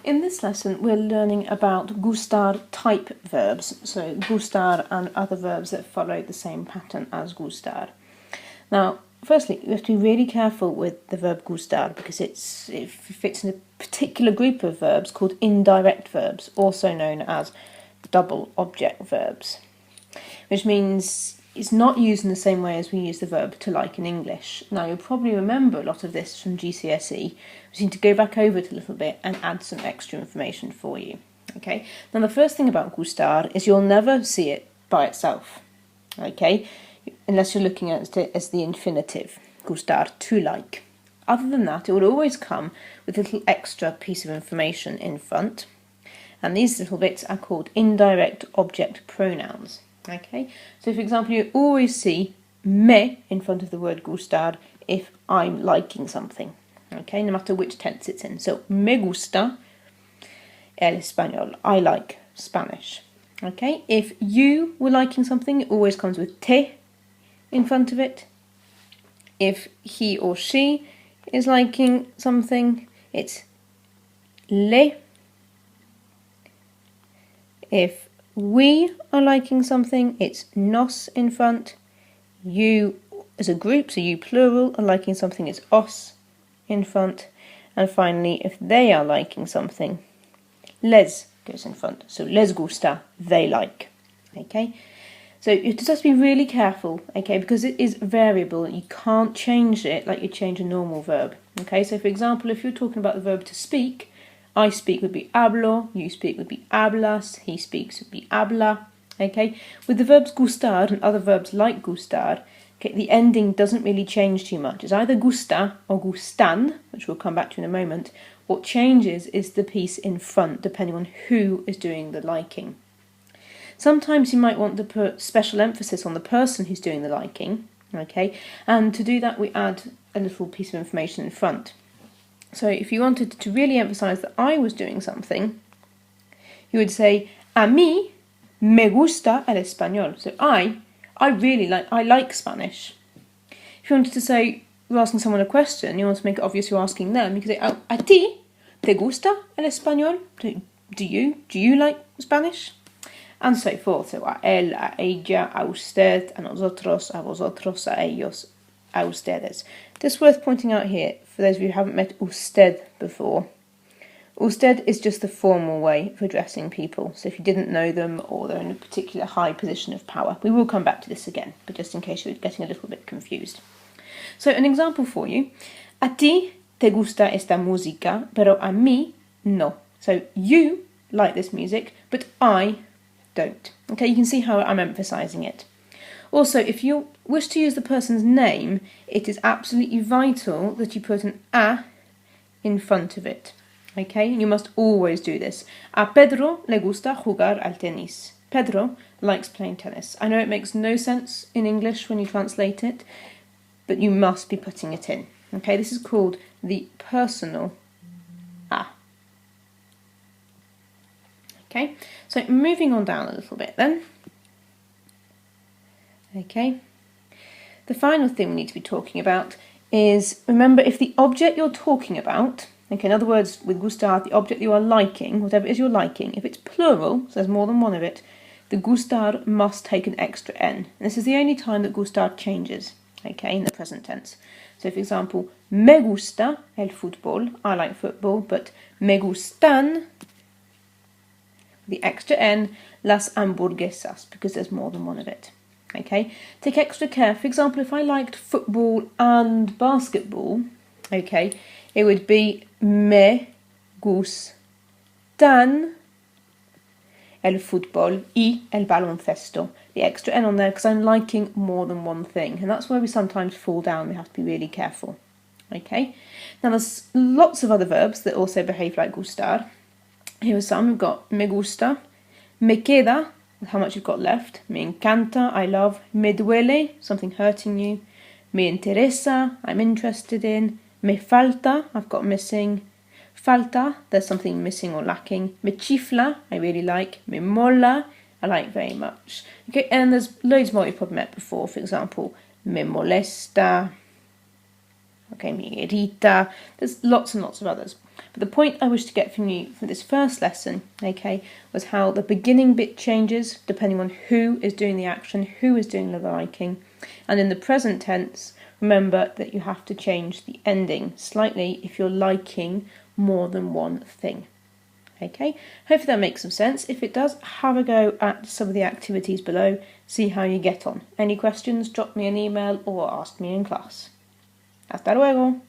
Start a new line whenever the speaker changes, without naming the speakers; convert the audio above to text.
in this lesson we're learning about gustar type verbs, so gustar and other verbs that follow the same pattern as gustar. Now, firstly, you have to be really careful with the verb gustar because it fits in a particular group of verbs called indirect verbs, also known as double object verbs, which means it's not used in the same way as we use the verb to like in English. Now, you'll probably remember a lot of this from GCSE. We need to go back over it a little bit and add some extra information for you. Okay. Now, the first thing about gustar is you'll never see it by itself. Okay, unless you're looking at it as the infinitive, gustar, to like. Other than that, it will always come with a little extra piece of information in front. And these little bits are called indirect object pronouns. Okay, so for example, you always see me in front of the word gustar if I'm liking something. Okay, no matter which tense it's in. So, me gusta el español. I like Spanish. Okay, if you were liking something, it always comes with te in front of it. If he or she is liking something, it's le. If we are liking something, it's nos in front. You as a group, so you plural, are liking something, it's os in front. And finally, if they are liking something, les goes in front. So les gusta, they like. Okay, so you just have to be really careful, okay, because it is variable. You can't change it like you change a normal verb. Okay, so for example, if you're talking about the verb to speak, I speak would be hablo, you speak would be hablas, he speaks would be habla. Okay, with the verbs gustar and other verbs like gustar, okay, the ending doesn't really change too much. It's either gusta or gustan, which we'll come back to in a moment. What changes is the piece in front, depending on who is doing the liking. Sometimes you might want to put special emphasis on the person who's doing the liking, okay, and to do that we add a little piece of information in front. So if you wanted to really emphasise that I was doing something, you would say, a mí me gusta el español. So I like Spanish. If you wanted to say, you're asking someone a question, you want to make it obvious you're asking them, you could say, a ti te gusta el español? Do you like Spanish? And so forth. So a él, a ella, a usted, a nosotros, a vosotros, a ellos, a ustedes. Just worth pointing out here, for those of you who haven't met usted before, usted is just the formal way of addressing people. So if you didn't know them or they're in a particular high position of power, we will come back to this again, but just in case you're getting a little bit confused. So an example for you, a ti te gusta esta música, pero a mí no. So you like this music, but I don't. Okay, you can see how I'm emphasising it. Also, if you wish to use the person's name, it is absolutely vital that you put an a in front of it. Okay, you must always do this. A Pedro le gusta jugar al tenis. Pedro likes playing tennis. I know it makes no sense in English when you translate it, but you must be putting it in. Okay, this is called the personal a. Okay, so moving on down a little bit then. Okay, the final thing we need to be talking about is, remember, if the object you're talking about, okay, in other words, with gustar, the object you are liking, whatever it is you're liking, if it's plural, so there's more than one of it, the gustar must take an extra n. And this is the only time that gustar changes, okay, in the present tense. So, for example, me gusta el fútbol, I like football, but me gustan, the extra n, las hamburguesas, because there's more than one of it. Okay, take extra care. For example, if I liked football and basketball, okay, it would be me gustan el fútbol y el baloncesto. The extra n on there because I'm liking more than one thing, and that's where we sometimes fall down. We have to be really careful. Okay, now there's lots of other verbs that also behave like gustar. Here are some. We've got me gusta, me queda, how much you've got left, me encanta, I love, me duele, something hurting you, me interesa, I'm interested in, me falta, I've got missing, falta, there's something missing or lacking, me chifla, I really like, me mola, I like very much. Okay, and there's loads more you've probably met before. For example, me molesta, Okay, mi irrita. There's lots and lots of others. But the point I wish to get from you for this first lesson, okay, was how the beginning bit changes depending on who is doing the action, who is doing the liking. And in the present tense, remember that you have to change the ending slightly if you're liking more than one thing. Okay, hopefully that makes some sense. If it does, have a go at some of the activities below, see how you get on. Any questions, drop me an email or ask me in class. Hasta luego!